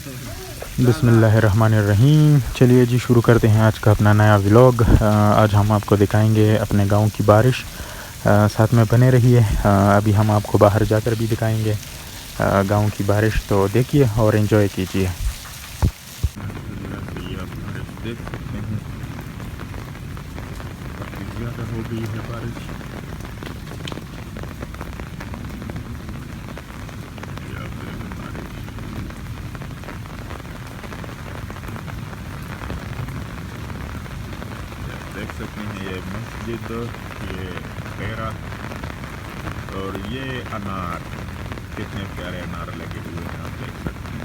बिस्मिल्लाहिर्रहमानिर्रहीम। चलिए जी शुरू करते हैं आज का अपना नया व्लॉग। आज हम आपको दिखाएंगे अपने गांव की बारिश। साथ में बने रहिए। अभी हम आपको बाहर जाकर भी दिखाएंगे गांव की बारिश, तो देखिए और एंजॉय कीजिए। माशाल्लाह से ये आप बारिश देख सकते हैं, काफ़ी ज़्यादा हो गई है बारिश। ये आप देखें बारिश, देख सकते हैं ये मस्जिद, ये खेरा और ये अनार, कितने प्यारे अनार लगे हुए हैं आप देख सकते हैं।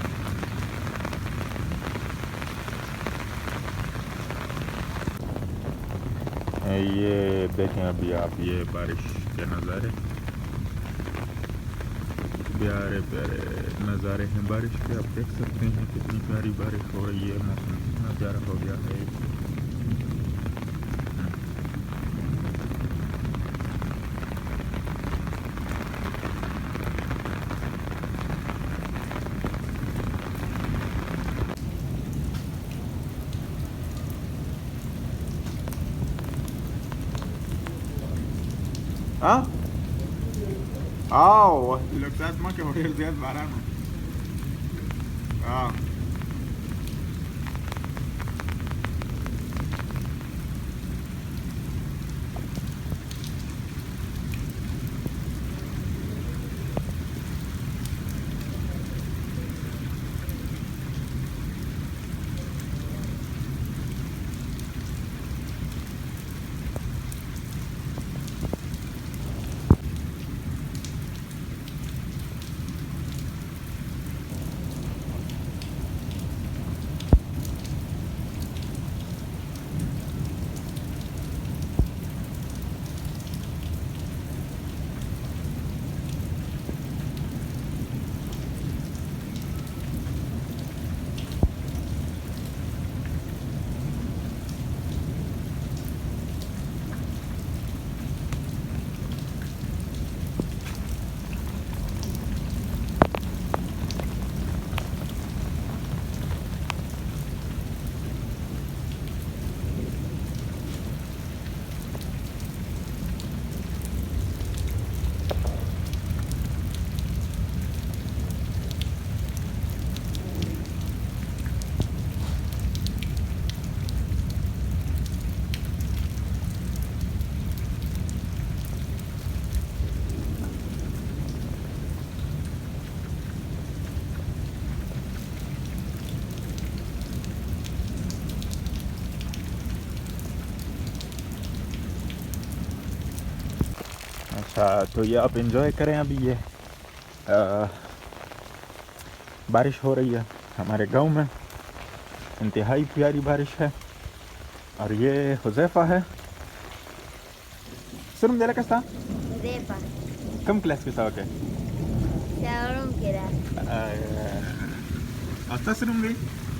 ये देखें अभी आप ये बारिश के नज़ारे, प्यारे प्यारे नज़ारे हैं बारिश के। आप देख सकते हैं कितनी प्यारी बारिश हो रही है, मौसम कितना प्यारा हो गया है। हाँ आओ लगता है que morir de varano. Ah. अच्छा, तो ये आप एंजॉय करें। अभी ये बारिश हो रही है हमारे गांव में, इंतहाई प्यारी बारिश है। और ये हुज़ैफ़ा है। Surum de la casa. Depa. Kam kelas ke sawa ke? Seorang kira. Asta surum di?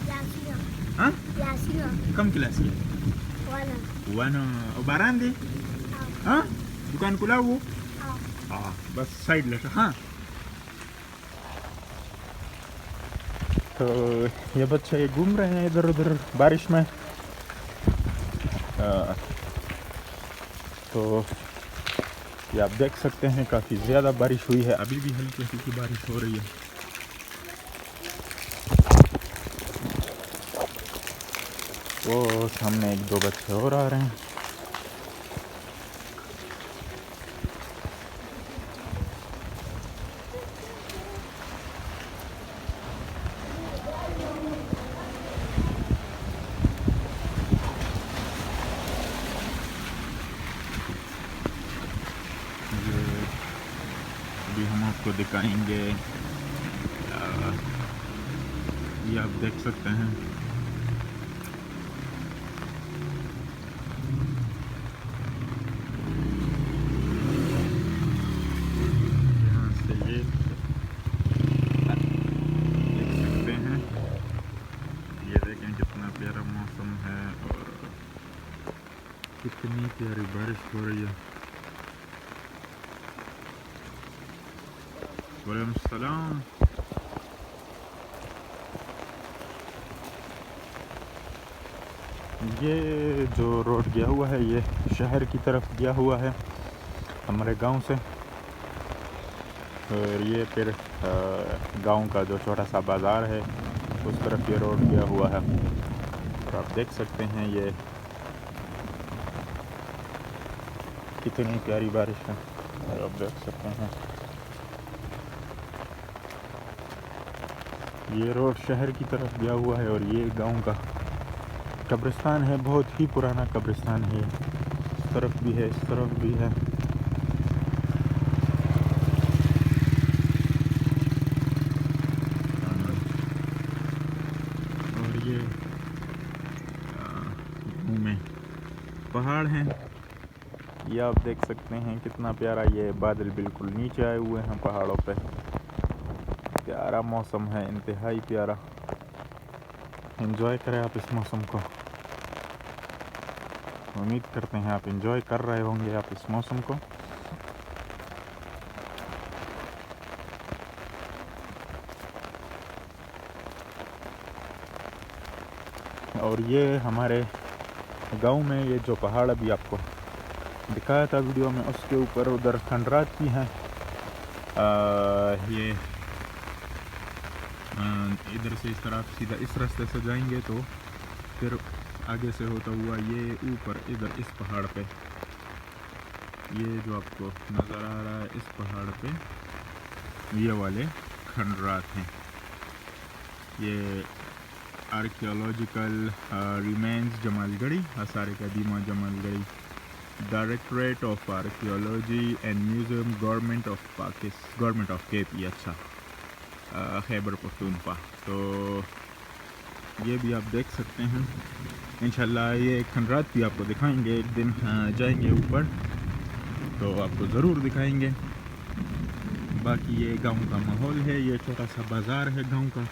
Yasino. Hah? Yasino. Kam kelas ke? Wana. Wana barandi? हाँ? दुकान खुला वो? हाँ, बस साइड लेकर। हाँ, तो ये बच्चे घूम रहे हैं इधर उधर बारिश में। तो ये आप देख सकते हैं काफ़ी ज़्यादा बारिश हुई है, अभी भी हल्की हल्की बारिश हो रही है। वो सामने एक दो बच्चे और आ रहे हैं। अभी हम आपको दिखाएंगे, ये आप देख सकते हैं। यहाँ से ये देख सकते हैं, ये देखें कितना प्यारा मौसम है और कितनी प्यारी बारिश हो रही है। वालेकुम सलाम। ये जो रोड गया हुआ है ये शहर की तरफ गया हुआ है हमारे गांव से, और ये फिर गांव का जो छोटा सा बाज़ार है उस तरफ ये रोड गया हुआ है। और आप देख सकते हैं ये कितनी प्यारी बारिश है, और आप देख सकते हैं ये रोड शहर की तरफ गया हुआ है। और ये गांव का कब्रिस्तान है, बहुत ही पुराना कब्रिस्तान है, इस तरफ भी है इस तरफ भी है। और ये गाँव में पहाड़ हैं, ये आप देख सकते हैं कितना प्यारा, ये बादल बिल्कुल नीचे आए हुए हैं पहाड़ों पे। प्यारा मौसम है, इंतहाई प्यारा, एंजॉय करें आप इस मौसम को। उम्मीद करते हैं आप एंजॉय कर रहे होंगे आप इस मौसम को। और ये हमारे गांव में ये जो पहाड़ अभी आपको दिखाया था वीडियो में, उसके ऊपर उधर खंडरात भी हैं। ये इधर से इस तरफ सीधा इस रास्ते से जाएंगे तो फिर आगे से होता हुआ ये ऊपर इधर इस पहाड़ पे, ये जो आपको नज़र आ रहा है इस पहाड़ पे ये वाले खंडरात हैं। ये आर्कियोलॉजिकल रिमेन्स जमालगढ़ी आसार कदीमा Jamalgarhi, directorate of archaeology and museum, government of KP, अच्छा खैबर पख्तूनख्वा। तो ये भी आप देख सकते हैं। इंशाल्लाह ये खंडरात भी आपको दिखाएंगे, एक दिन जाएंगे ऊपर तो आपको ज़रूर दिखाएंगे। बाकी ये गांव का माहौल है, ये छोटा सा बाज़ार है गांव का।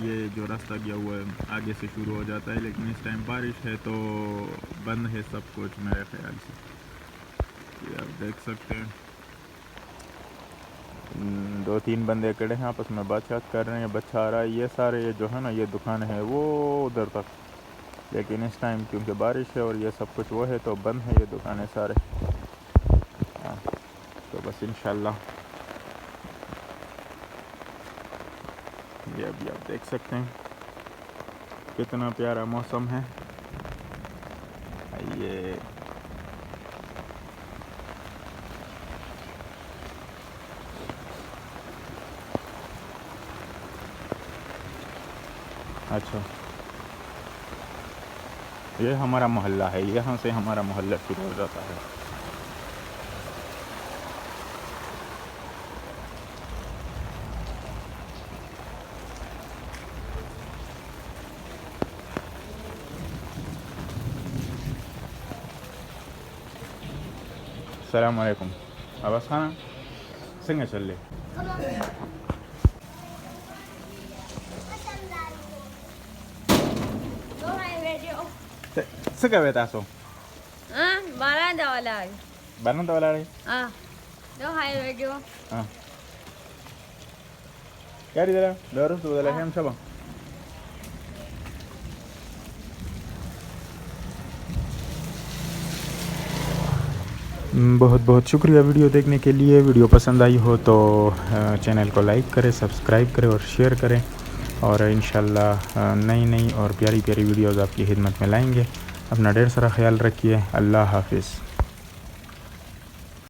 ये जो रास्ता गया हुआ है आगे से शुरू हो जाता है, लेकिन इस टाइम बारिश है तो बंद है सब कुछ मेरे ख्याल से। ये आप देख सकते हैं 2-3 बंदे खड़े हैं आपस में बातचीत कर रहे हैं, बच्चा आ रहा है। ये सारे ये जो है ना ये दुकान है वो उधर तक, लेकिन इस टाइम क्योंकि बारिश है और ये सब कुछ वो है तो बंद है ये दुकानें सारे। हाँ, तो बस इंशाल्लाह ये अभी आप देख सकते हैं कितना प्यारा मौसम है। ये अच्छा, ये हमारा मोहल्ला है, यहाँ से हमारा मोहल्ला शुरू हो जाता है। अस्सलाम वालेकुम, आवाज़ खाना संग चल ले suka beta so Baranda wala. barang wala rin Do hai video. Kaya dala daru to dala hem saba बहुत बहुत शुक्रिया वीडियो देखने के लिए। वीडियो पसंद आई हो तो चैनल को लाइक करें, सब्सक्राइब करें और शेयर करें। और इंशाल्लाह नई नई और प्यारी प्यारी वीडियोज़ आपकी खिदमत में लाएंगे। अपना ढेर सारा ख्याल रखिए। अल्लाह हाफिज़।